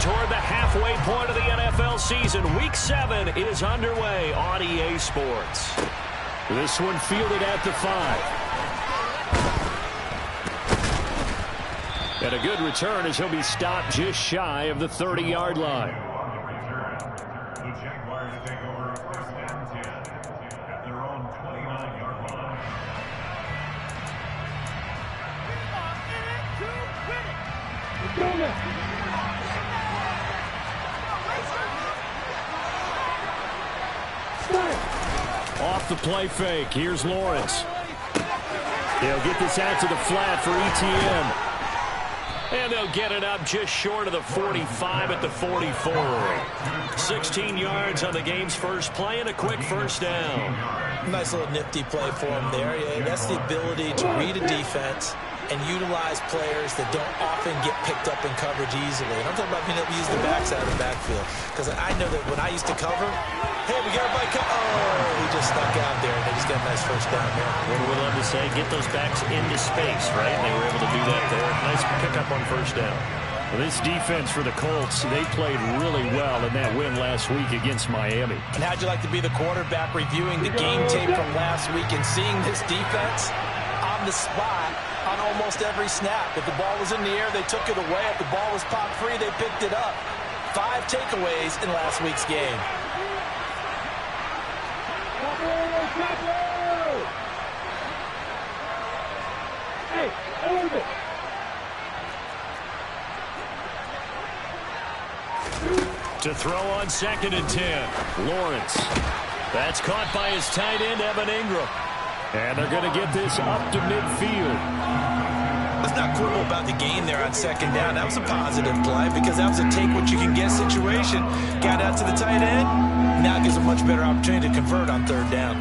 toward the halfway point of the NFL season. Week 7 is underway on EA Sports. This one fielded at the 5. And a good return as he'll be stopped just shy of the 30-yard line. The Jaguars take over first and 10 at their own 29-yard line. Off the play fake. Here's Lawrence. He'll get this out to the flat for ETN. And they'll get it up just short of the 45 at the 44. 16 yards on the game's first play and a quick first down. Nice little nifty play for him there. Yeah, that's the ability to read a defense and utilize players that don't often get picked up in coverage easily. And I'm talking about being able to use the backs out of the backfield. Because I know that when I used to cover, hey, we got everybody cover. Oh, he just snuck out there, and they just got a nice first down there. What do we love to say? Get those backs into space, right? They were able to do that there. Nice pickup on first down. Well, this defense for the Colts, they played really well in that win last week against Miami. And how'd you like to be the quarterback reviewing the game tape from last week and seeing this defense on the spot on almost every snap? If the ball was in the air, they took it away. If the ball was popped free, they picked it up. 5 takeaways in last week's game. To throw on 2nd and 10. Lawrence. That's caught by his tight end, Evan Ingram. And they're going to get this up to midfield. Let's not quibble about the gain there on 2nd down. That was a positive play because that was a take-what-you-can-get situation. Got out to the tight end. Now it gives a much better opportunity to convert on 3rd down.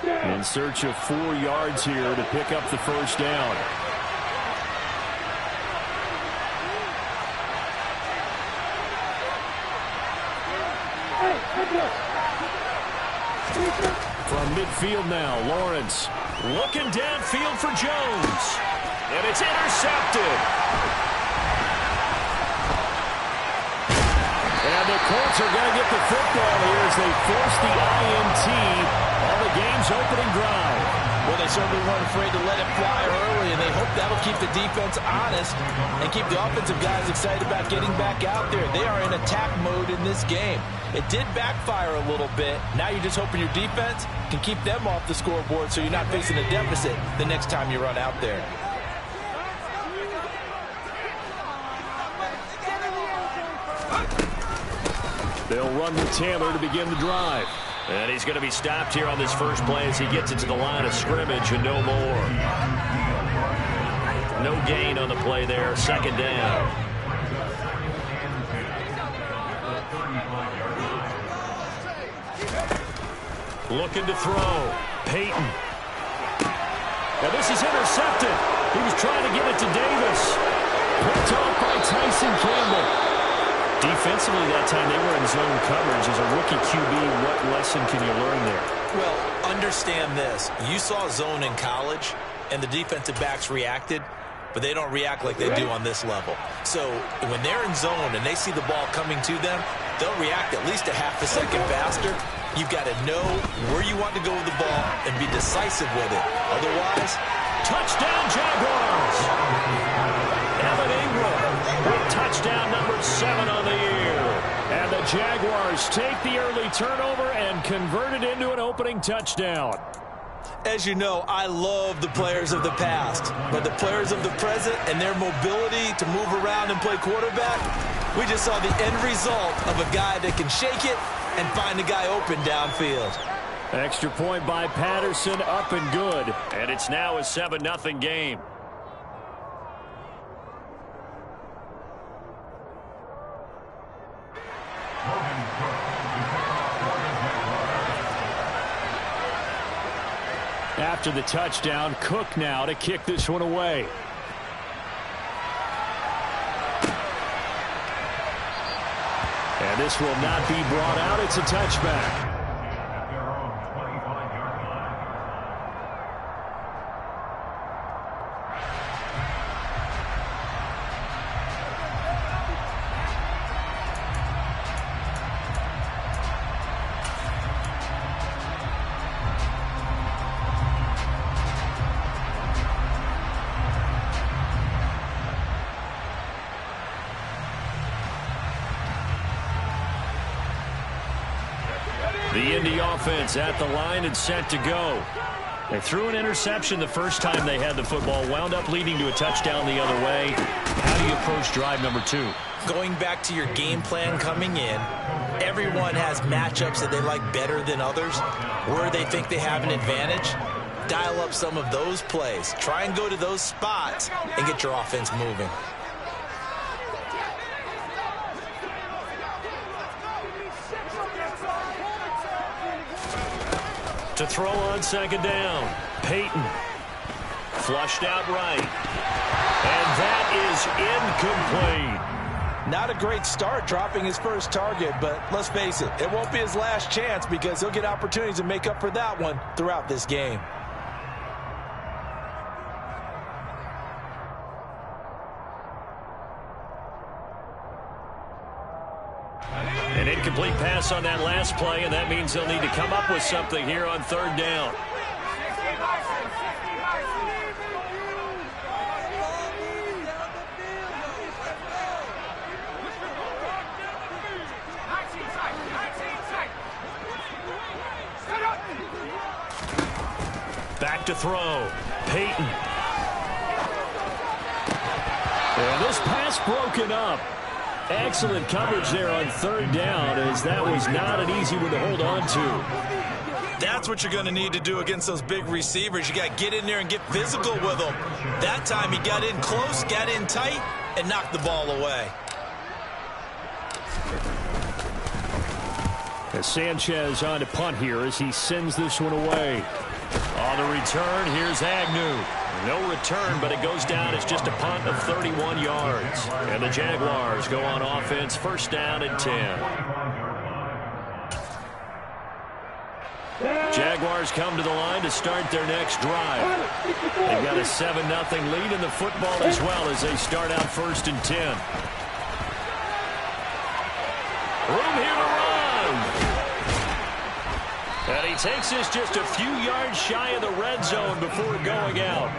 In search of 4 yards here to pick up the first down. From midfield now, Lawrence looking downfield for Jones. And it's intercepted. And the Colts are going to get the football here as they force the INT on the game's opening drive. Well, they certainly weren't afraid to let it fly early, and they hope that'll keep the defense honest and keep the offensive guys excited about getting back out there. They are in attack mode in this game. It did backfire a little bit. Now you're just hoping your defense can keep them off the scoreboard so you're not facing a deficit the next time you run out there. They'll run with Taylor to begin the drive. And he's going to be stopped here on this first play as he gets it to the line of scrimmage and no more. No gain on the play there. 2nd down. Looking to throw. Peyton. Now this is intercepted. He was trying to get it to Davis. Picked off by Tyson Campbell. Defensively that time they were in zone coverage. As a rookie QB, what lesson can you learn there? Well, understand this. You saw zone in college, and the defensive backs reacted, but they don't react like they do on this level. So when they're in zone and they see the ball coming to them, they'll react at least a half a second faster. You've got to know where you want to go with the ball and be decisive with it. Otherwise, touchdown Jaguars! Evan Ingram with touchdown number 7 on the year. And the Jaguars take the early turnover and convert it into an opening touchdown. As you know, I love the players of the past, but the players of the present and their mobility to move around and play quarterback, we just saw the end result of a guy that can shake it and find the guy open downfield. Extra point by Patterson, up and good. And it's now a 7-0 game. After the touchdown, Cook now to kick this one away. this will not be brought out. It's a touchback. At their own 25-yard line. The Indy offense at the line and set to go. They threw an interception the first time they had the football, wound up leading to a touchdown the other way. How do you approach drive number 2? Going back to your game plan coming in, everyone has matchups that they like better than others, where they think they have an advantage. Dial up some of those plays. Try and go to those spots and get your offense moving. To throw on second down. Peyton. Flushed out right. And that is incomplete. Not a great start dropping his first target, but let's face it, it won't be his last chance because he'll get opportunities to make up for that one throughout this game. An incomplete pass on that last play, and that means they'll need to come up with something here on third down. Back to throw. Peyton. And this pass broken up. Excellent coverage there on third down, as that was not an easy one to hold on to. That's what you're going to need to do against those big receivers. You got to get in there and get physical with them. That time he got in close, got in tight, and knocked the ball away. As Sanchez on to punt here as he sends this one away. On the return, here's Agnew. No return, but it goes down as just a punt of 31 yards. And the Jaguars go on offense, first down and 10. Jaguars come to the line to start their next drive. They've got a 7-0 lead in the football as well as they start out first and 10. Room here to run. And he takes this just a few yards shy of the red zone before going out.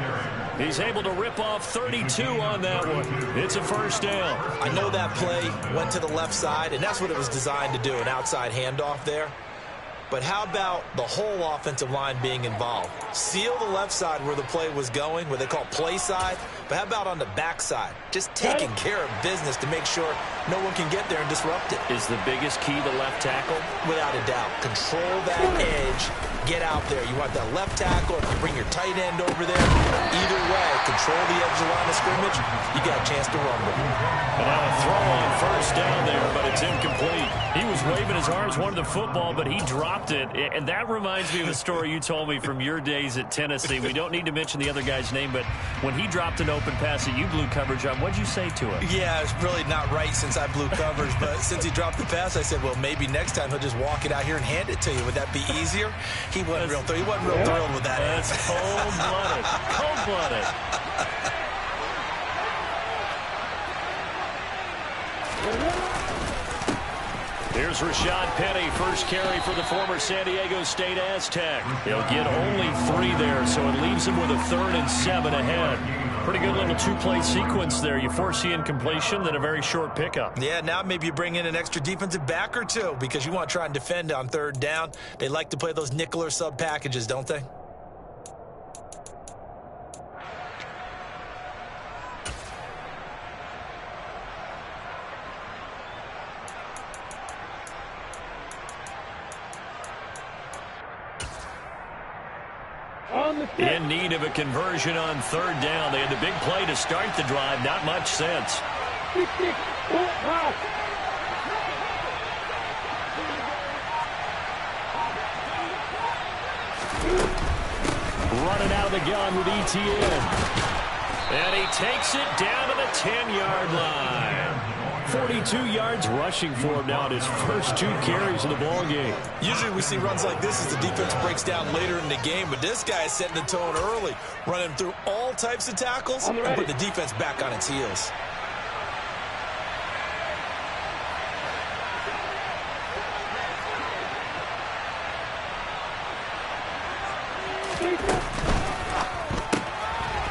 He's able to rip off 32 on that one. It's a first down. I know that play went to the left side, and that's what it was designed to do, an outside handoff there. But how about the whole offensive line being involved? Seal the left side where the play was going, what they call play side. But how about on the back side? Just taking care of business to make sure no one can get there and disrupt it. Is the biggest key the left tackle? Without a doubt. Control that edge. Get out there. You want that left tackle. If you bring your tight end over there, either way, control the edge of the line of scrimmage, you got a chance to rumble. And now a throw on first down there, but it's incomplete. He was waving his arms, wanted the football, but he dropped it. And that reminds me of a story you told me from your days at Tennessee. We don't need to mention the other guy's name, but when he dropped an open pass that you blew coverage on, what'd you say to him? Yeah, it's really not right since I blew coverage, but since he dropped the pass, I said, well, maybe next time he'll just walk it out here and hand it to you. Would that be easier? He wasn't real thrilled with that. That's cold-blooded. Cold-blooded. Here's Rashad Penny, first carry for the former San Diego State Aztec. He'll get only 3 there, so it leaves him with a 3rd and 7 ahead. Pretty good little 2-play sequence there. You foresee incompletion, then a very short pickup. Yeah, now maybe you bring in an extra defensive back or two because you want to try and defend on 3rd down. They like to play those nickel or sub packages, don't they? In need of a conversion on 3rd down. They had the big play to start the drive. Not much sense. Running out of the gun with ETN. And he takes it down to the 10-yard line. 42 yards rushing for him now in his first 2 carries of the ball game. Usually we see runs like this as the defense breaks down later in the game, but this guy is setting the tone early, running through all types of tackles and put the defense back on its heels.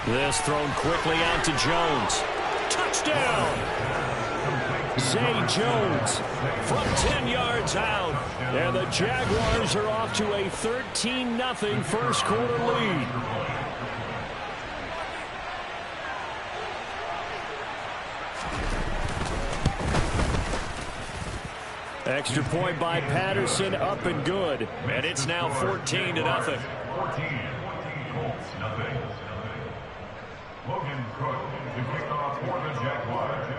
This thrown quickly out to Jones. Touchdown! Zay Jones from 10 yards out. And the Jaguars are off to a 13-0 first quarter lead. Extra point by Patterson, up and good. And it's now 14-0. 14, Colts, nothing. Logan Cook to kick off for the Jaguars.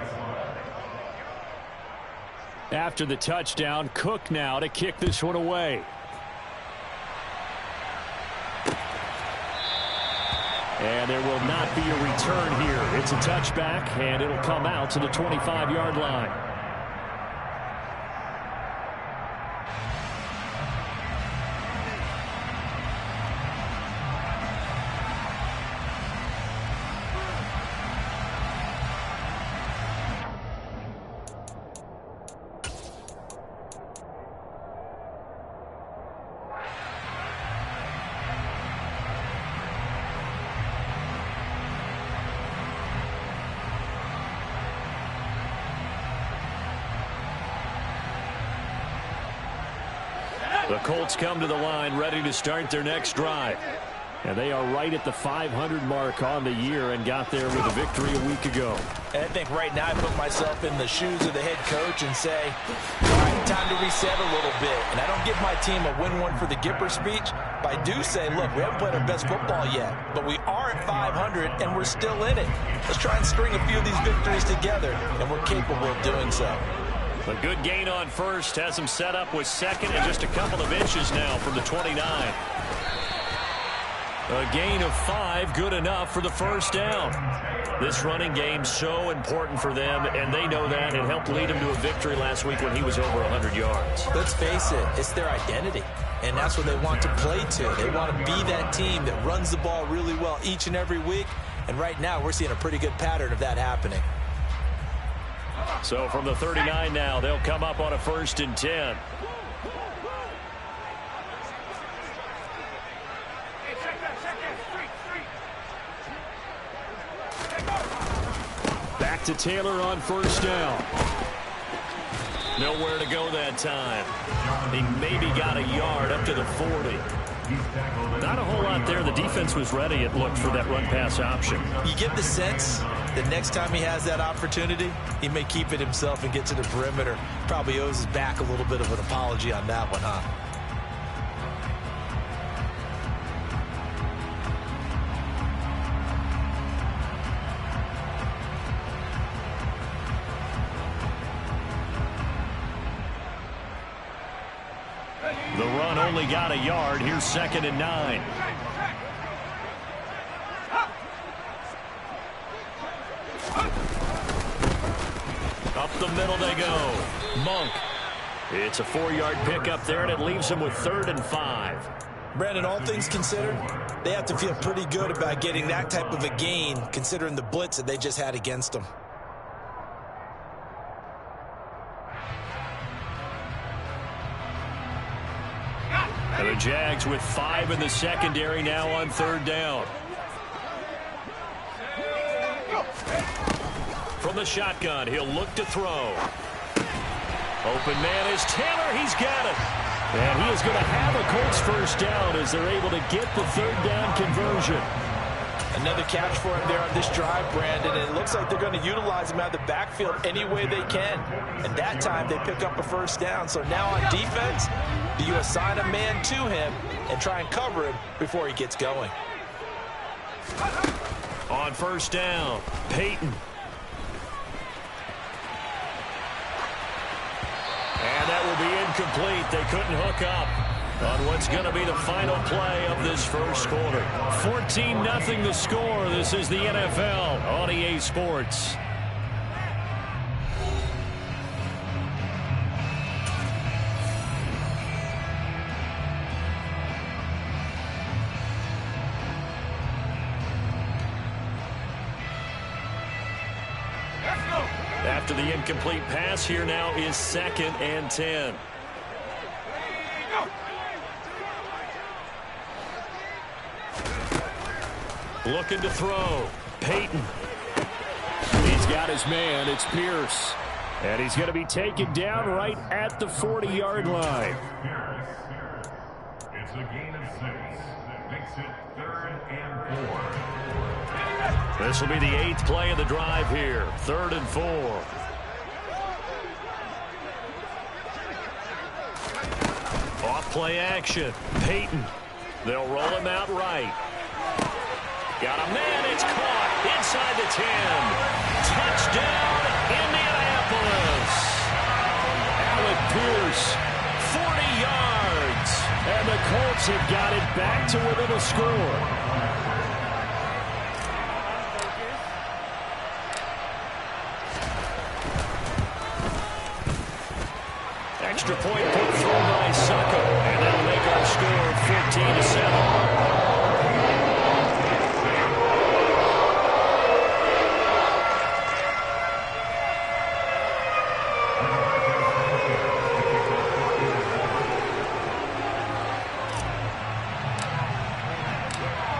After the touchdown, Cook now to kick this one away. And there will not be a return here. It's a touchback, and it'll come out to the 25-yard line. The Colts come to the line ready to start their next drive. And they are right at the 500 mark on the year and got there with a victory a week ago. And I think right now I put myself in the shoes of the head coach and say, all right, time to reset a little bit. And I don't give my team a win one for the Gipper speech, but I do say, look, we haven't played our best football yet, but we are at 500 and we're still in it. Let's try and string a few of these victories together, and we're capable of doing so. A good gain on first has him set up with second and just a couple of inches now from the 29. A gain of 5, good enough for the first down. This running game so important for them, and they know that. It helped lead them to a victory last week when he was over 100 yards. Let's face it, it's their identity, and that's what they want to play to. They want to be that team that runs the ball really well each and every week, and right now we're seeing a pretty good pattern of that happening. So from the 39 now, they'll come up on a 1st and 10. Back to Taylor on 1st down. Nowhere to go that time. He maybe got a yard up to the 40. Not a whole lot there. The defense was ready, it looked, for that run-pass option. You get the sense that next time he has that opportunity, he may keep it himself and get to the perimeter. Probably owes his back a little bit of an apology on that one, huh? The run only got a yard. Here's 2nd and 9. Up the middle they go. Monk. It's a 4-yard pickup there, and it leaves him with 3rd and 5. Brandon, all things considered, they have to feel pretty good about getting that type of a gain, considering the blitz that they just had against them. And the Jags with 5 in the secondary now on 3rd down. From the shotgun, he'll look to throw. Open man is Taylor. He's got it. And he is going to have a Colts 1st down as they're able to get the 3rd down conversion. Another catch for him there on this drive, Brandon, and it looks like they're going to utilize him out of the backfield any way they can. And that time they pick up a 1st down. So now on defense, do you assign a man to him and try and cover him before he gets going? On 1st down, Peyton. And that will be incomplete. They couldn't hook up on what's going to be the final play of this first quarter. 14-0 the score. This is the NFL on EA Sports. After the incomplete pass, here now is 2nd and 10. Looking to throw. Peyton. He's got his man. It's Pierce. And he's going to be taken down right at the 40-yard line. It's a gain of 6. That makes it 3rd and 4. This will be the 8th play of the drive here. 3rd and 4. Off play action. Peyton. They'll roll him out right. Got a man. It's caught inside the 10. Touchdown, Indianapolis. Alec Pierce, 40 yards. And the Colts have got it back to within a score. Extra point put through by Succo. And that'll make our score 14-7.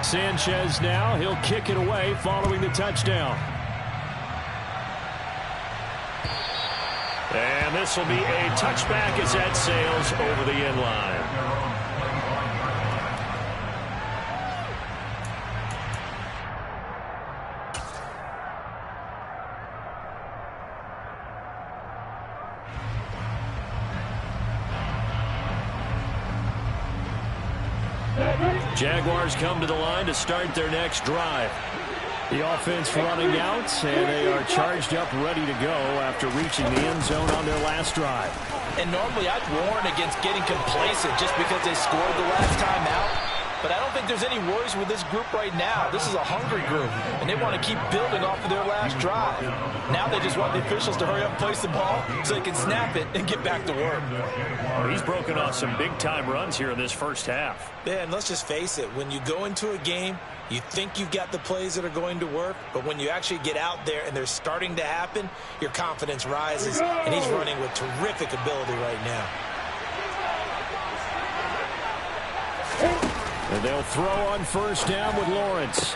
Sanchez now, he'll kick it away following the touchdown. And this will be a touchback as that sails over the end line. Jaguars come to the line to start their next drive. The offense running out, and they are charged up, ready to go after reaching the end zone on their last drive. And normally I'd warn against getting complacent just because they scored the last time out. But I don't think there's any worries with this group right now. This is a hungry group, and they want to keep building off of their last drive. Now they just want the officials to hurry up and place the ball so they can snap it and get back to work. Well, he's broken off some big-time runs here in this first half. Yeah, and let's just face it. When you go into a game, you think you've got the plays that are going to work, but when you actually get out there and they're starting to happen, your confidence rises, and he's running with terrific ability right now. And they'll throw on first down with Lawrence.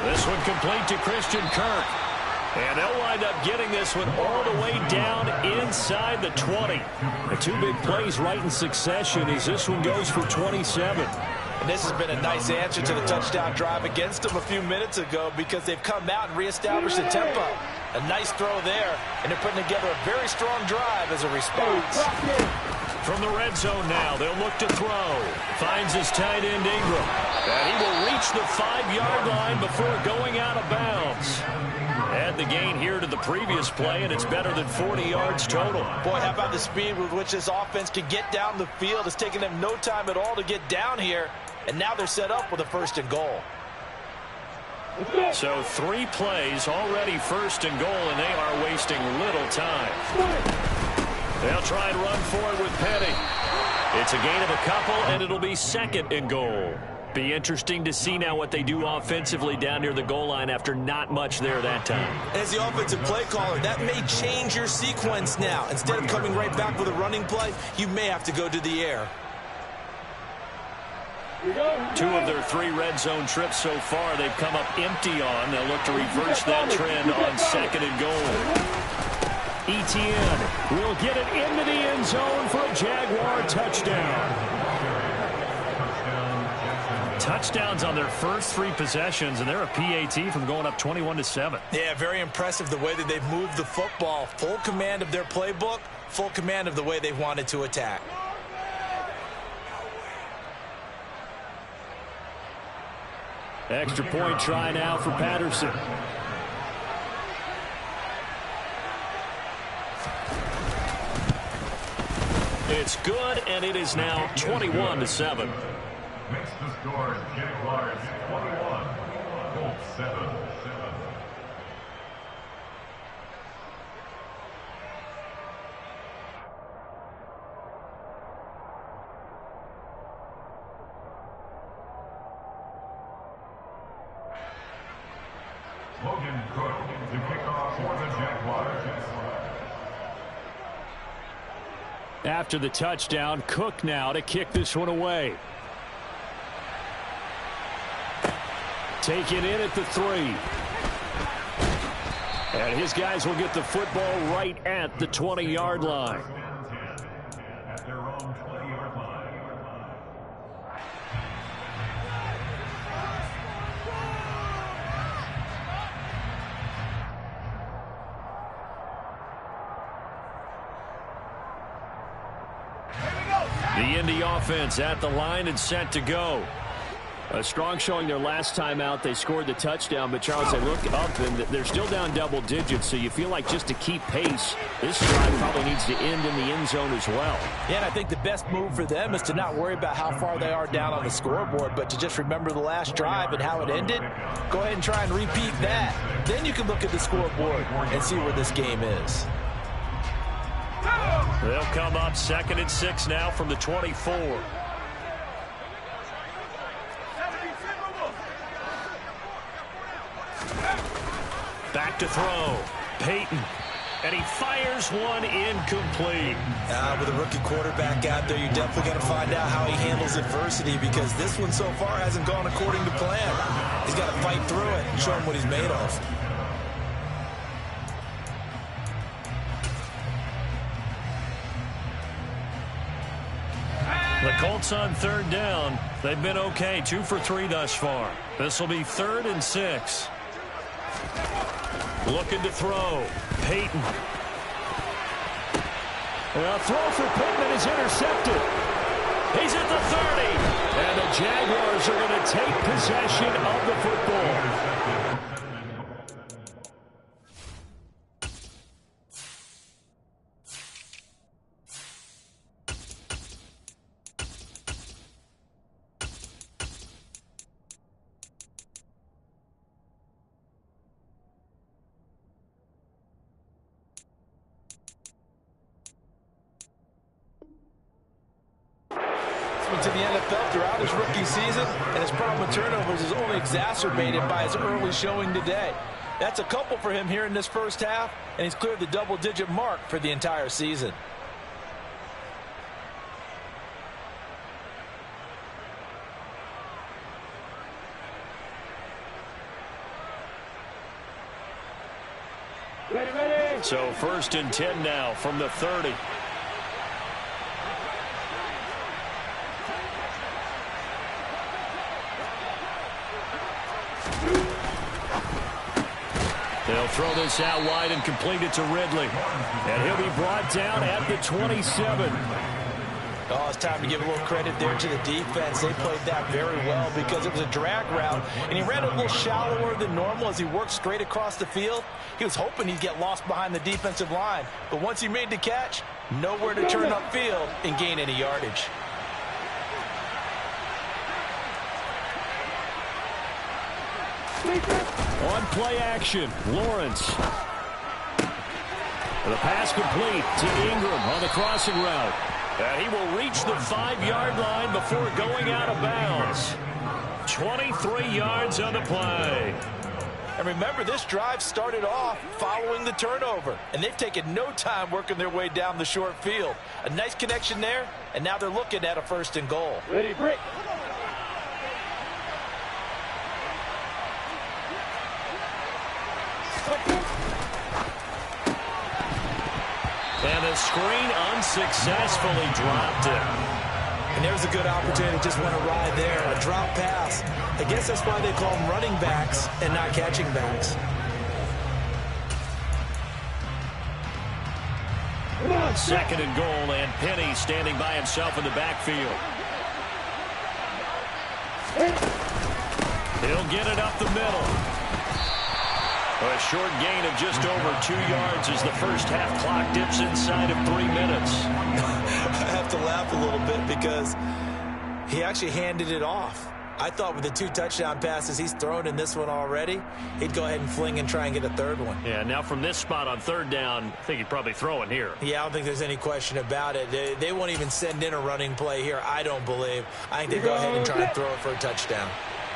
This one complete to Christian Kirk. And they'll wind up getting this one all the way down inside the 20. The two big plays right in succession as this one goes for 27. And this has been a nice answer to the touchdown drive against them a few minutes ago because they've come out and reestablished the tempo. A nice throw there, and they're putting together a very strong drive as a response. From the red zone now, they'll look to throw. Finds his tight end Ingram. And he will reach the 5-yard line before going out of bounds. Add the gain here to the previous play, and it's better than 40 yards total. Boy, how about the speed with which this offense can get down the field? It's taken them no time at all to get down here, and now they're set up with a 1st and goal. So 3 plays already 1st and goal, and they are wasting little time. They'll try and run for it with Petty. It's a gain of a couple, and it'll be 2nd and goal. Be interesting to see now what they do offensively down near the goal line after not much there that time. As the offensive play caller, that may change your sequence now. Instead of coming right back with a running play, you may have to go to the air. 2 of their 3 red zone trips so far they've come up empty on. They'll look to reverse that trend on 2nd and goal. Etienne will get it into the end zone for a Jaguar touchdown. Touchdowns on their first 3 possessions, and they're a PAT from going up 21-7. Yeah, very impressive the way that they've moved the football. Full command of their playbook, full command of the way they've wanted to attack. Extra point try now for Patterson. It's good, and it is now 21-7. Makes the score Jaguars 21, Colts 7. Logan Cook to kick off for the Jaguars. After the touchdown, Cook now to kick this one away. Take it in at the 3. And his guys will get the football right at the 20-yard line. At their own 20-yard line. The Indy offense at the line and set to go. A strong showing their last time out. They scored the touchdown, but Charles, they look up and they're still down double digits, so you feel like just to keep pace, this drive probably needs to end in the end zone as well. Yeah, and I think the best move for them is to not worry about how far they are down on the scoreboard, but to just remember the last drive and how it ended. Go ahead and try and repeat that. Then you can look at the scoreboard and see where this game is. They'll come up 2nd and 6 now from the 24. Back to throw. Peyton. And he fires one incomplete. With a rookie quarterback out there, you're definitely going to find out how he handles adversity, because this one so far hasn't gone according to plan. He's got to fight through it and show him what he's made of. The Colts on 3rd down. They've been okay, 2 for 3 thus far. This will be 3rd and 6. Looking to throw. Peyton. A throw for Pittman is intercepted. He's at the 30. And the Jaguars are going to take possession of the football. To the NFL throughout his rookie season, and his problem with turnovers is only exacerbated by his early showing today. That's a couple for him here in this first half, and he's cleared the double-digit mark for the entire season. Ready. So 1st and 10 now from the 30. They'll throw this out wide and complete it to Ridley. And he'll be brought down at the 27. Oh, it's time to give a little credit there to the defense. They played that very well because it was a drag route, and he ran a little shallower than normal as he worked straight across the field. He was hoping he'd get lost behind the defensive line, but once he made the catch, nowhere to turn upfield and gain any yardage. On play action, Lawrence. The pass complete to Ingram on the crossing route. And he will reach the 5-yard line before going out of bounds. 23 yards on the play. And remember, this drive started off following the turnover, and they've taken no time working their way down the short field. A nice connection there, and now they're looking at a 1st and goal. Ready, break. And the screen unsuccessfully dropped it. And there's a good opportunity. Just went awry there. A drop pass. I guess that's why they call them running backs and not catching backs. 2nd and goal, and Penny standing by himself in the backfield. He'll get it up the middle. A short gain of just over 2 yards as the first half clock dips inside of 3 minutes. I have to laugh a little bit because he actually handed it off. I thought with the 2 touchdown passes he's thrown in this one already, he'd go ahead and fling and try and get a 3rd one. Yeah, now from this spot on 3rd down, I think he'd probably throw it here. Yeah, I don't think there's any question about it. They won't even send in a running play here, I don't believe. I think they go ahead and try and throw it for a touchdown.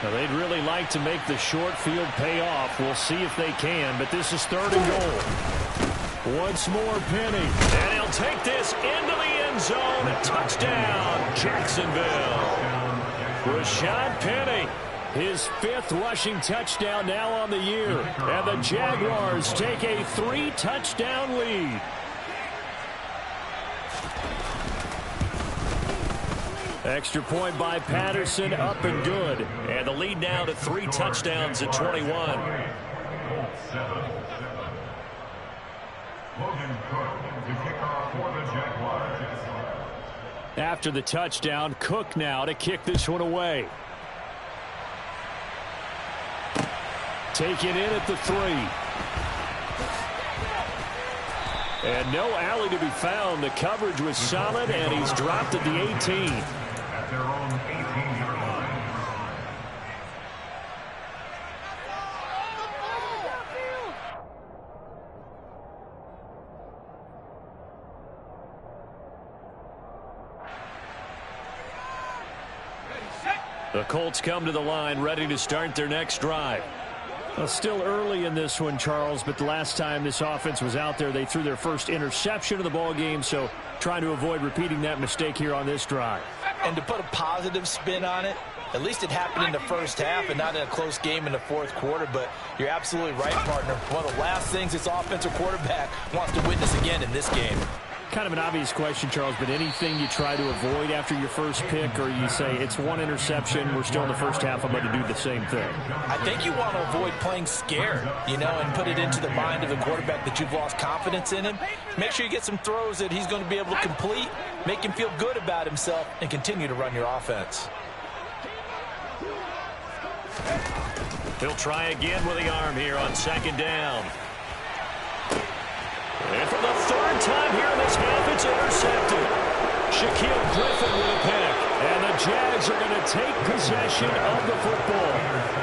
Now, they'd really like to make the short field pay off. We'll see if they can, but this is 3rd and goal. Once more, Penny. And he'll take this into the end zone. Touchdown, Jacksonville. Rashad Penny, his 5th rushing touchdown now on the year. And the Jaguars take a 3-touchdown lead. Extra point by Patterson, up and good. And the lead now to 3 touchdowns at 21. After the touchdown, Cook now to kick this one away. Taken in at the 3. And no alley to be found. The coverage was solid, and he's dropped at the 18. At their own 18-yard line. The Colts come to the line, ready to start their next drive. Well, still early in this one, Charles, but the last time this offense was out there, they threw their first interception of the ball game, so trying to avoid repeating that mistake here on this drive. And to put a positive spin on it, at least it happened in the first half and not in a close game in the fourth quarter, but you're absolutely right, partner. One of the last things this offensive quarterback wants to witness again in this game. Kind of an obvious question, Charles, but anything you try to avoid after your first pick, or you say it's one interception, we're still in the first half, I'm going to do the same thing? I think you want to avoid playing scared, and put it into the mind of the quarterback that you've lost confidence in him. Make sure you get some throws that he's going to be able to complete, make him feel good about himself, and continue to run your offense. He'll try again with the arm here on 2nd down. And for the 3rd time here in this half, it's intercepted. Shaquille Griffin with a pick. And the Jags are going to take possession of the football.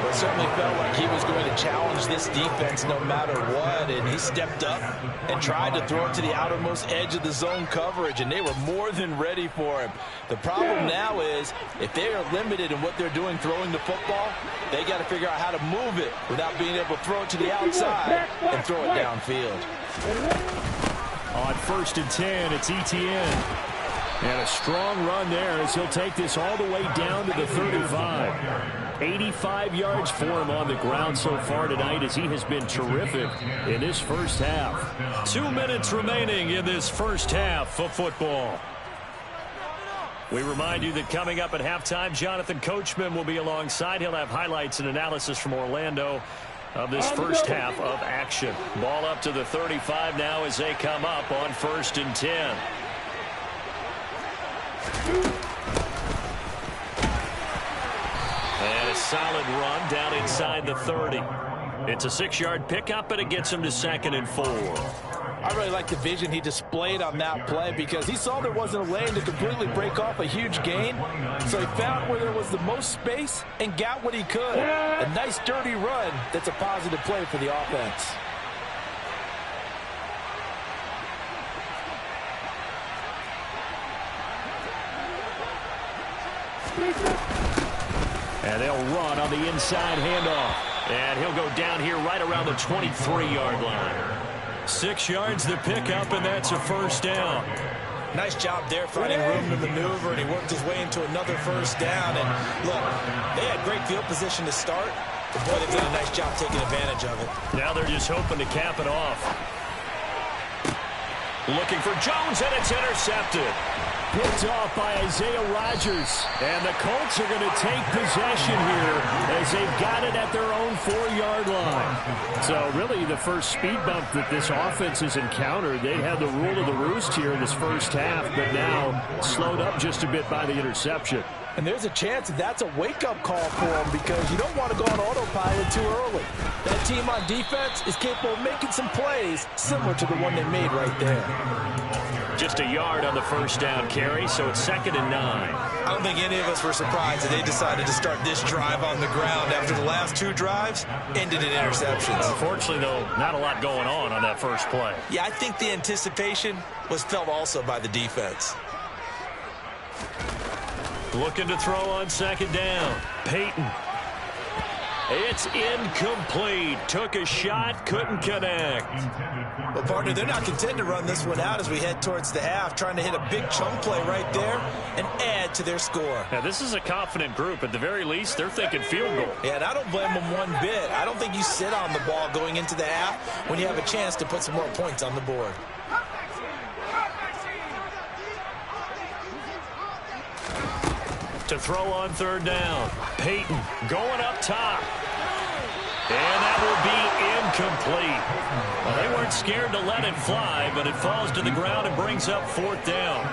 Well, it certainly felt like he was going to challenge this defense no matter what, and he stepped up and tried to throw it to the outermost edge of the zone coverage, and they were more than ready for him. The problem now is if they are limited in what they're doing throwing the football, they got to figure out how to move it without being able to throw it to the outside and throw it downfield. On 1st and 10, it's Etienne. And a strong run there as he'll take this all the way down to the 35. 85 yards for him on the ground so far tonight as he has been terrific in this first half. 2 minutes remaining in this first half of football. We remind you that coming up at halftime, Jonathan Coachman will be alongside. He'll have highlights and analysis from Orlando of this first half of action. Ball up to the 35 now as they come up on 1st and 10. And a solid run down inside the 30. It's a 6-yard pickup, but it gets him to 2nd and 4. I really like the vision he displayed on that play because he saw there wasn't a lane to completely break off a huge gain. So he found where there was the most space and got what he could. A nice dirty run that's a positive play for the offense. And they'll run on the inside handoff. And he'll go down here right around the 23-yard line. 6 yards the pickup, and that's a 1st down. Nice job there finding room to maneuver, and he worked his way into another 1st down. And look, they had great field position to start, but boy, they've done a nice job taking advantage of it. Now they're just hoping to cap it off. Looking for Jones, and it's intercepted. Picked off by Isaiah Rodgers. And the Colts are going to take possession here as they've got it at their own 4-yard line. So really the first speed bump that this offense has encountered. They had the rule of the roost here in this first half, but now slowed up just a bit by the interception. And there's a chance that that's a wake-up call for them because you don't want to go on autopilot too early. That team on defense is capable of making some plays similar to the one they made right there. Just a yard on the 1st down carry, so it's 2nd and 9. I don't think any of us were surprised that they decided to start this drive on the ground after the last 2 drives ended in interceptions. Unfortunately, though, not a lot going on that first play. Yeah, I think the anticipation was felt also by the defense. Looking to throw on 2nd down. Peyton. It's incomplete. Took a shot, couldn't connect. Well, partner, they're not content to run this one out as we head towards the half, trying to hit a big chunk play right there and add to their score. Now, this is a confident group. At the very least, they're thinking field goal. Yeah, and I don't blame them one bit. I don't think you sit on the ball going into the half when you have a chance to put some more points on the board. To throw on third down. Peyton going up top. And that will be incomplete. Well, they weren't scared to let it fly, but it falls to the ground and brings up fourth down.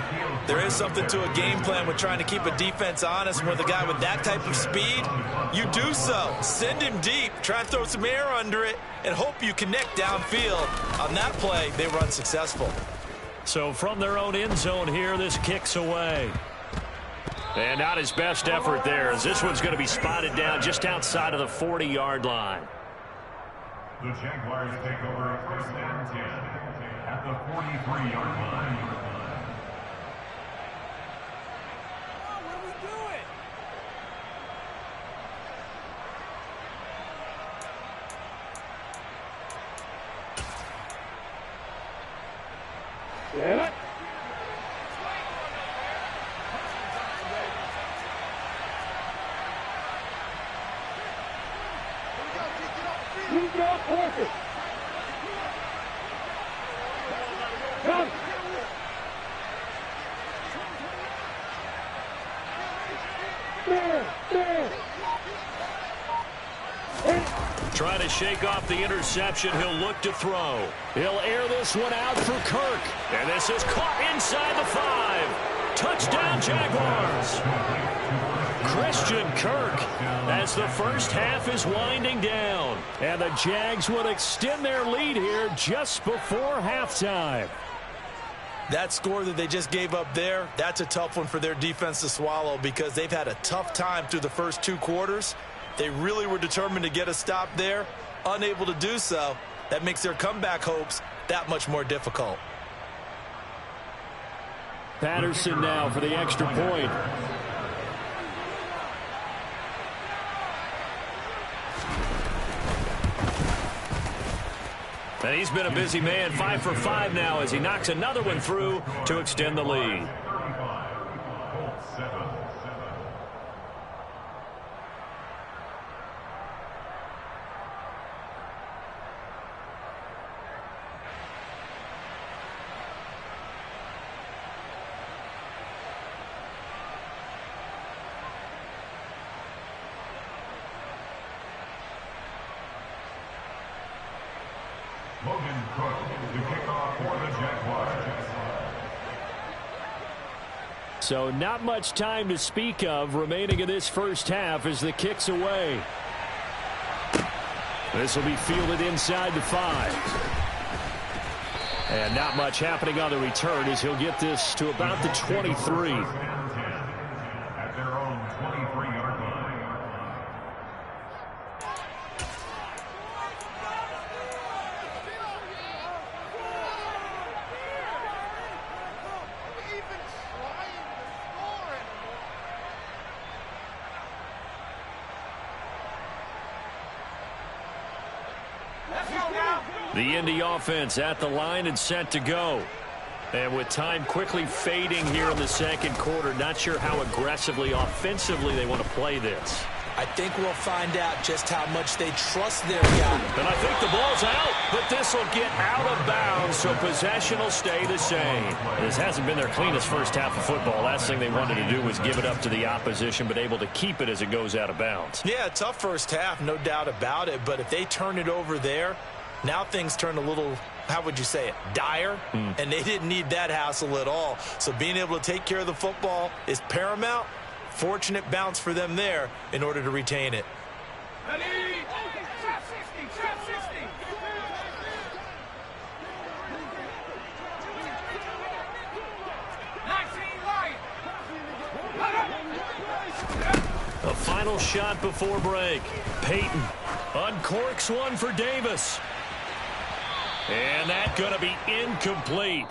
There is something to a game plan with trying to keep a defense honest. And with a guy with that type of speed, you do so. Send him deep, try and throw some air under it, and hope you connect downfield. On that play, they run successful. So from their own end zone here, this kicks away. And not his best effort there, as this one's going to be spotted down just outside of the 40-yard line. The Jaguars take over first and 10 at the 43-yard line. What are we doing? Yeah. Come. Trying to shake off the interception. He'll look to throw. He'll air this one out for Kirk. And this is caught inside the 5. Touchdown, Jaguars. Christian Kirk as the first half is winding down. And the Jags would extend their lead here just before halftime. That score that they just gave up there, that's a tough one for their defense to swallow because they've had a tough time through the first 2 quarters. They really were determined to get a stop there, unable to do so. That makes their comeback hopes that much more difficult. Patterson now for the extra point. And he's been a busy man, 5 for 5 now as he knocks another one through to extend the lead. So not much time to speak of remaining in this first half as the kick's away. This will be fielded inside the 5. And not much happening on the return as he'll get this to about the 23. At their own 23-yard line. The Indy offense at the line and set to go. And with time quickly fading here in the second quarter, not sure how aggressively, offensively they want to play this. I think we'll find out just how much they trust their guy. And I think the ball's out, but this will get out of bounds, so possession will stay the same. This hasn't been their cleanest first half of football. Last thing they wanted to do was give it up to the opposition, but able to keep it as it goes out of bounds. Yeah, tough first half, no doubt about it. But if they turn it over there, now things turn a little, how would you say it, dire? And they didn't need that hassle at all. So being able to take care of the football is paramount. Fortunate bounce for them there in order to retain it. Ready? Trap 60, trap 60. A final shot before break. Peyton uncorks one for Davis. And that's going to be incomplete.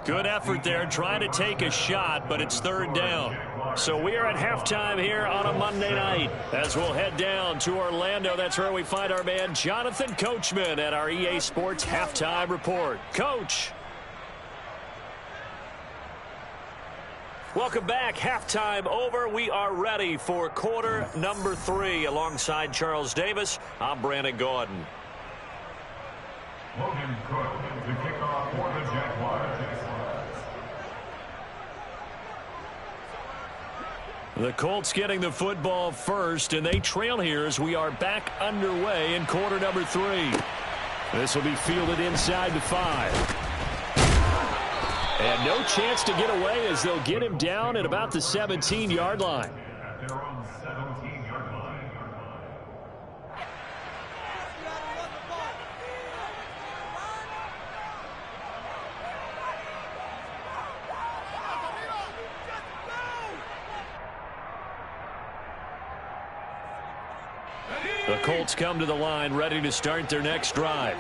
Good effort there, trying to take a shot, but it's third down. So we are at halftime here on a Monday night as we'll head down to Orlando. That's where we find our man Jonathan Coachman at our EA Sports Halftime Report. Coach. Welcome back. Halftime over. We are ready for quarter number 3. Alongside Charles Davis, I'm Brandon Gaudin. Logan Cook to kick off for the Jaguars. The Colts getting the football first, and they trail here as we are back underway in quarter number 3. This will be fielded inside the 5. And no chance to get away as they'll get him down at about the 17-yard line. At their own 17-yard line. The Colts come to the line ready to start their next drive.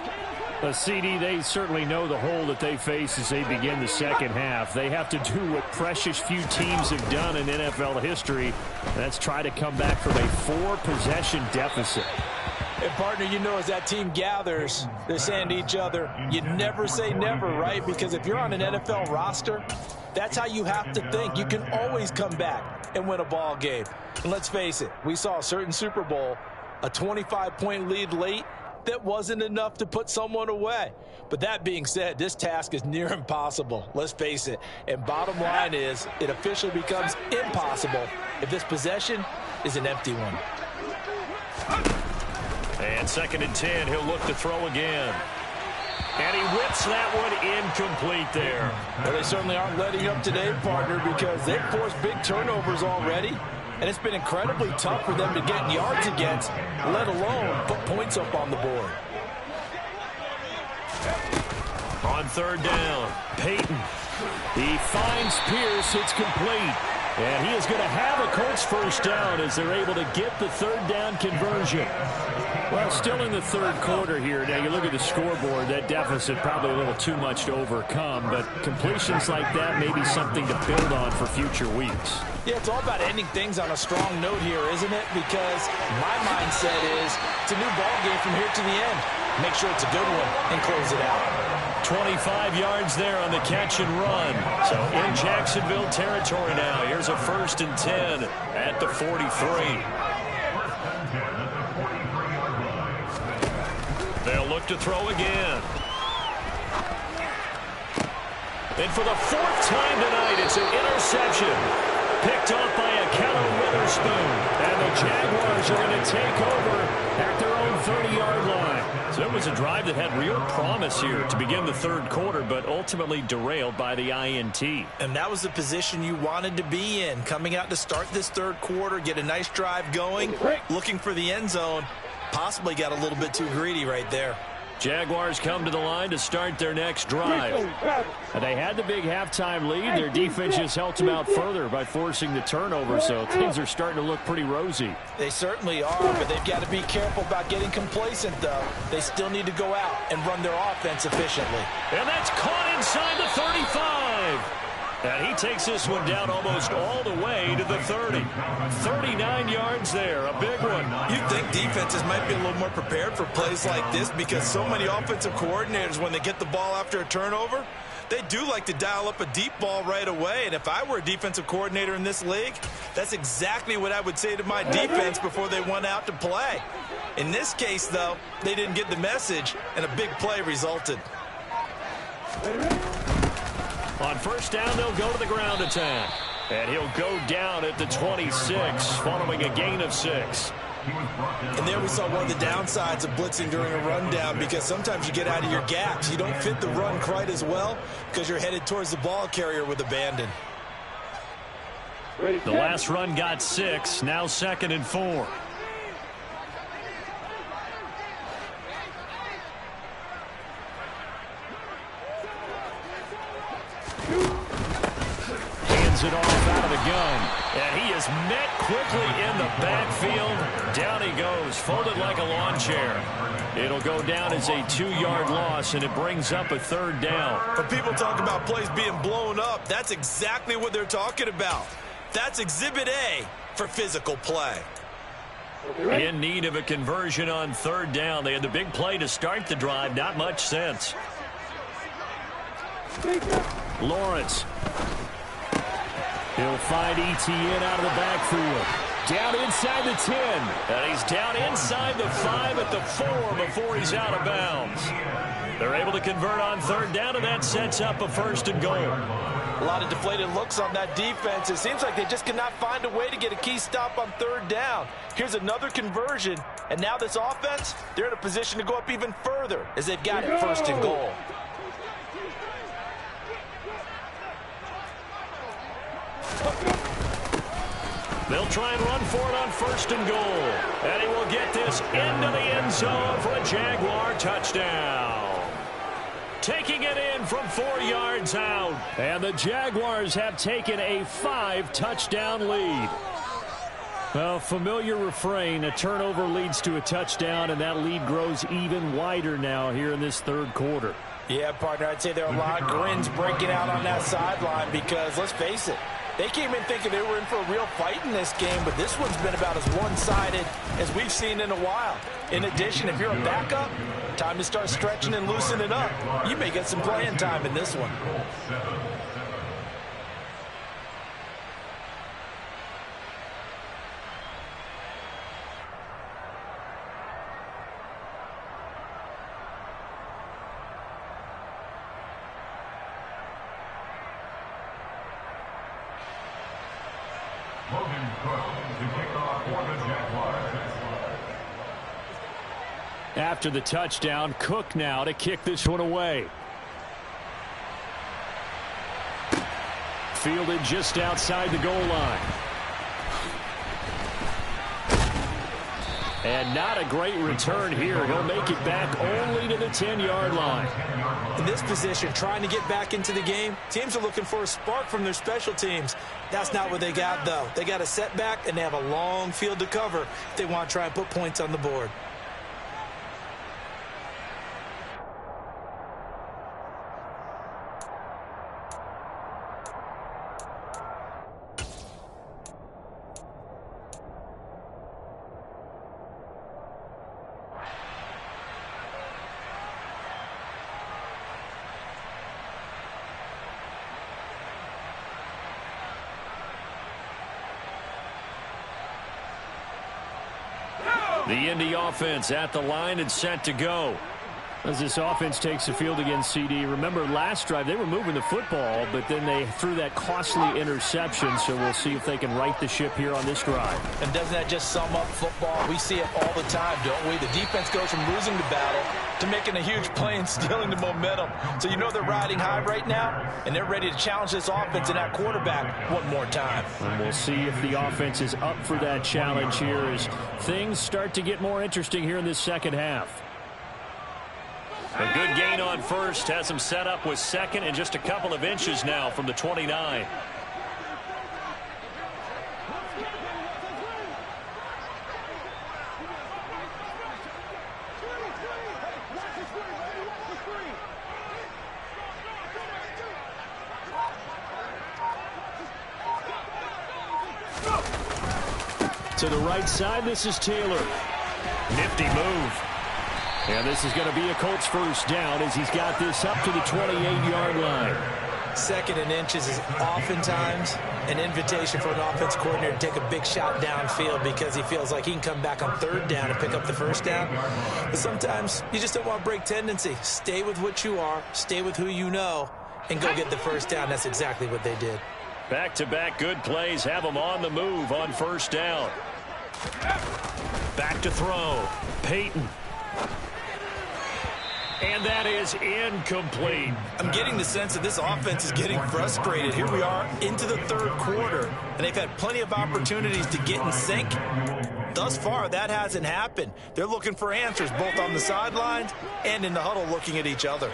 CD, they certainly know the hole that they face as they begin the second half. They have to do what precious few teams have done in NFL history. That's try to come back from a 4-possession deficit. And, partner, you know, as that team gathers, they're saying to each other, you never say never, right? Because if you're on an NFL roster, that's how you have to think. You can always come back and win a ball game. And let's face it, we saw a certain Super Bowl, a 25-point lead late, that wasn't enough to put someone away. But that being said, this task is near impossible. Let's face it. And bottom line is, it officially becomes impossible if this possession is an empty one. And 2nd and 10, he'll look to throw again. And he whips that one incomplete there. Well, they certainly aren't letting up today, partner, because they've forced big turnovers already. And it's been incredibly tough for them to get yards against, let alone put points up on the board. On 3rd down, Peyton. He finds Pierce. It's complete. And he is going to have a Colts first down as they're able to get the 3rd down conversion. Well, still in the 3rd quarter here. Now, you look at the scoreboard, that deficit probably a little too much to overcome, but completions like that may be something to build on for future weeks. Yeah, it's all about ending things on a strong note here, isn't it? Because my mindset is it's a new ball game from here to the end. Make sure it's a good one and close it out. 25 yards there on the catch and run. So in Jacksonville territory now. Here's a 1st and 10 at the 43. They'll look to throw again. And for the 4th time tonight, it's an interception. Picked off by a Keller Witherspoon. And the Jaguars are going to take over at their own 30-yard line. So it was a drive that had real promise here to begin the 3rd quarter, but ultimately derailed by the INT. And that was the position you wanted to be in. Coming out to start this 3rd quarter, get a nice drive going, looking for the end zone. Possibly got a little bit too greedy right there. Jaguars come to the line to start their next drive. They had the big halftime lead. Their defense just helped them out further by forcing the turnover, so things are starting to look pretty rosy. They certainly are, but they've got to be careful about getting complacent, though. They still need to go out and run their offense efficiently. And that's caught inside the 35. And he takes this one down almost all the way to the 30. 39 yards there, a big one. You'd think defenses might be a little more prepared for plays like this because so many offensive coordinators, when they get the ball after a turnover, they do like to dial up a deep ball right away. And if I were a defensive coordinator in this league, that's exactly what I would say to my defense before they went out to play. In this case, though, they didn't get the message, and a big play resulted. On 1st down, they'll go to the ground attack. And he'll go down at the 26, following a gain of 6. And there we saw one of the downsides of blitzing during a rundown, because sometimes you get out of your gaps. You don't fit the run quite as well because you're headed towards the ball carrier with abandon. The last run got 6, now 2nd and 4. It off out of the gun, and he is met quickly in the backfield. Down he goes, folded like a lawn chair. It'll go down as a 2-yard loss, and it brings up a 3rd down. When people talk about plays being blown up, that's exactly what they're talking about. That's Exhibit A for physical play. In need of a conversion on third down. They had the big play to start the drive. Not much sense. Lawrence. He'll find Etienne out of the backfield. Down inside the 10. And he's down inside the 5 at the 4 before he's out of bounds. They're able to convert on third down, and that sets up a 1st and goal. A lot of deflated looks on that defense. It seems like they just cannot find a way to get a key stop on third down. Here's another conversion, and now this offense, they're in a position to go up even further as they've got it 1st and goal. They'll try and run for it on 1st and goal. And he will get this into the end zone for a Jaguar touchdown. Taking it in from 4 yards out. And the Jaguars have taken a 5-touchdown lead. Well, familiar refrain, a turnover leads to a touchdown, and that lead grows even wider now here in this 3rd quarter. Yeah, partner, I'd say there are a lot of grins breaking out on that sideline because, let's face it, they came in thinking they were in for a real fight in this game, but this one's been about as one-sided as we've seen in a while. In addition, if you're a backup, time to start stretching and loosening up. You may get some playing time in this one. After the touchdown, Cook now to kick this one away. Fielded just outside the goal line. And not a great return here. He'll make it back only to the 10-yard line. In this position, trying to get back into the game, teams are looking for a spark from their special teams. That's not what they got, though. They got a setback, and they have a long field to cover if they want to try and put points on the board. The Indy offense at the line and set to go. As this offense takes the field against CD, remember last drive they were moving the football, but then they threw that costly interception, so we'll see if they can right the ship here on this drive. And doesn't that just sum up football? We see it all the time, don't we? The defense goes from losing the battle to making a huge play and stealing the momentum. So you know they're riding high right now, and they're ready to challenge this offense and that quarterback one more time. And we'll see if the offense is up for that challenge here as things start to get more interesting here in this second half. A good gain on first, has him set up with second and just a couple of inches now from the 29. To the right side, this is Taylor. Nifty move. And this is going to be a Colts first down as he's got this up to the 28-yard line. Second and inches is oftentimes an invitation for an offense coordinator to take a big shot downfield because he feels like he can come back on third down and pick up the first down. But sometimes you just don't want to break tendency. Stay with what you are, stay with who you know, and go get the first down. That's exactly what they did. Back-to-back good plays have them on the move on first down. Back to throw. Peyton. And that is incomplete. I'm getting the sense that this offense is getting frustrated. Here we are into the third quarter, and they've had plenty of opportunities to get in sync. Thus far, that hasn't happened. They're looking for answers both on the sidelines and in the huddle looking at each other.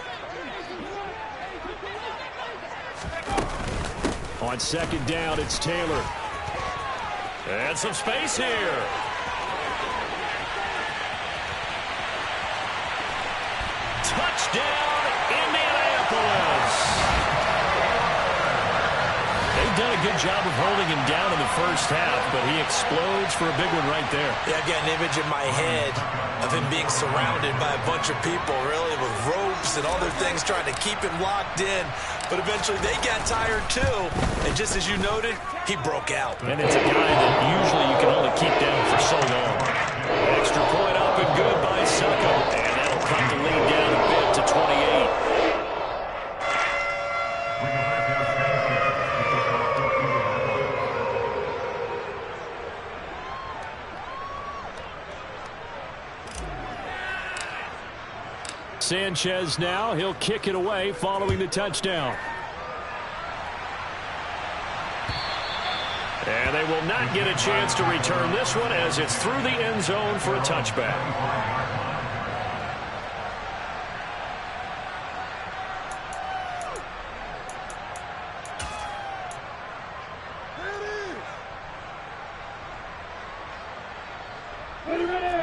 On second down, it's Taylor. And some space here. Touchdown, Indianapolis. They've done a a good job of holding him down in the first half, but he explodes for a big one right there. Yeah, I got an image in my head of him being surrounded by a bunch of people, really, with ropes and other things trying to keep him locked in. But eventually they got tired too, and just as you noted, he broke out. And it's a guy that usually you can only keep down for so long. Extra point up and good by Succo, and that'll cut the lead down a bit to 28. Sanchez now, he'll kick it away following the touchdown. And they will not get a chance to return this one as it's through the end zone for a touchback.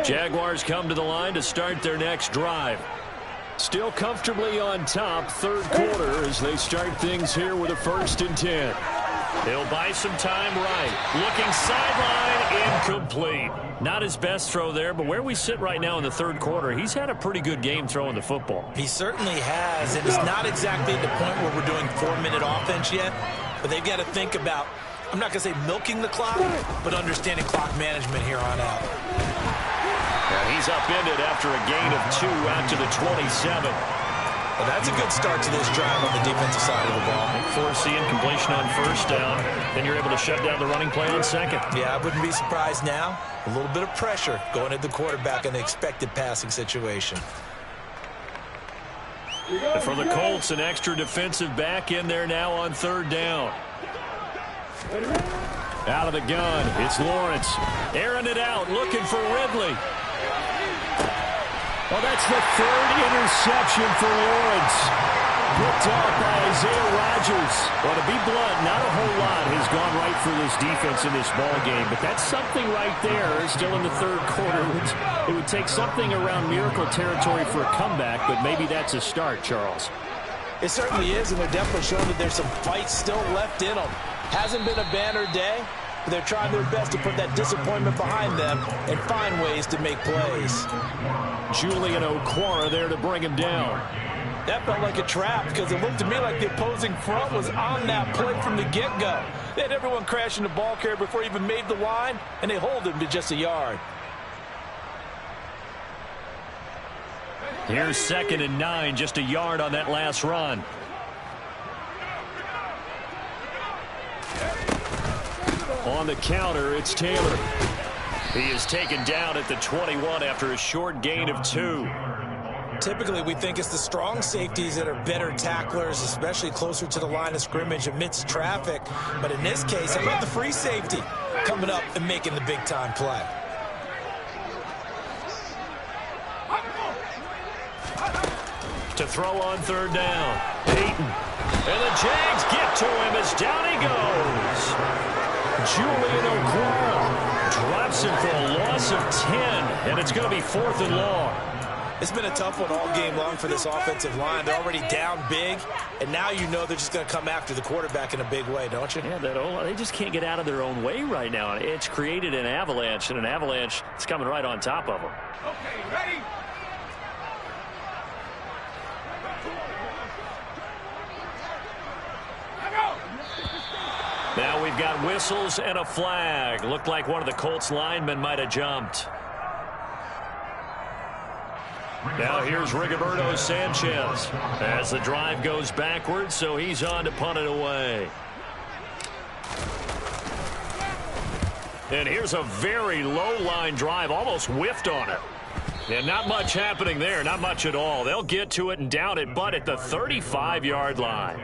Jaguars come to the line to start their next drive. Still comfortably on top, third quarter, as they start things here with a 1st and 10. They'll buy some time right. Looking sideline, incomplete. Not his best throw there, but where we sit right now in the third quarter, he's had a pretty good game throwing the football. He certainly has, and it's not exactly at the point where we're doing 4-minute offense yet, but they've got to think about, I'm not going to say milking the clock, but understanding clock management here on out. He's upended after a gain of 2 out to the 27. Well, that's a good start to this drive on the defensive side of the ball. Force the incompletion on 1st down. Then you're able to shut down the running play on 2nd. Yeah, I wouldn't be surprised now. A little bit of pressure going at the quarterback in the expected passing situation. And for the Colts, an extra defensive back in there now on 3rd down. Out of the gun, it's Lawrence. Airing it out, looking for Ridley. Well, that's the 3rd interception for Lawrence. Picked off by Isaiah Rodgers. Well, to be blunt, not a whole lot has gone right for this defense in this ball game, but that's something right there still in the third quarter. It would take something around miracle territory for a comeback, but maybe that's a start, Charles. It certainly is, and they're definitely showing that there's some fight still left in them. Hasn't been a banner day, but they're trying their best to put that disappointment behind them and find ways to make plays. Julian Okwara there to bring him down. That felt like a trap because it looked to me like the opposing front was on that play from the get-go. They had everyone crashing the ball carrier before he even made the line, and they hold him to just a yard. Here's 2nd and 9, just a yard on that last run. On the counter, it's Taylor. He is taken down at the 21 after a short gain of 2. Typically, we think it's the strong safeties that are better tacklers, especially closer to the line of scrimmage amidst traffic. But in this case, how about the free safety coming up and making the big-time play? To throw on 3rd down. Peyton. And the Jags get to him as down he goes. Julian Okwara drops him for a loss of 10, and it's going to be 4th and long. It's been a tough one all game long for this offensive line. They're already down big, and now you know they're just going to come after the quarterback in a big way, don't you? Yeah, they just can't get out of their own way right now. It's created an avalanche, and an avalanche is coming right on top of them. Okay, ready? Now we've got whistles and a flag. Looked like one of the Colts linemen might have jumped. Now here's Rigoberto Sanchez as the drive goes backwards, so he's on to punt it away. And here's a very low line drive, almost whiffed on it. And not much happening there, not much at all. They'll get to it and down it, but at the 35-yard line.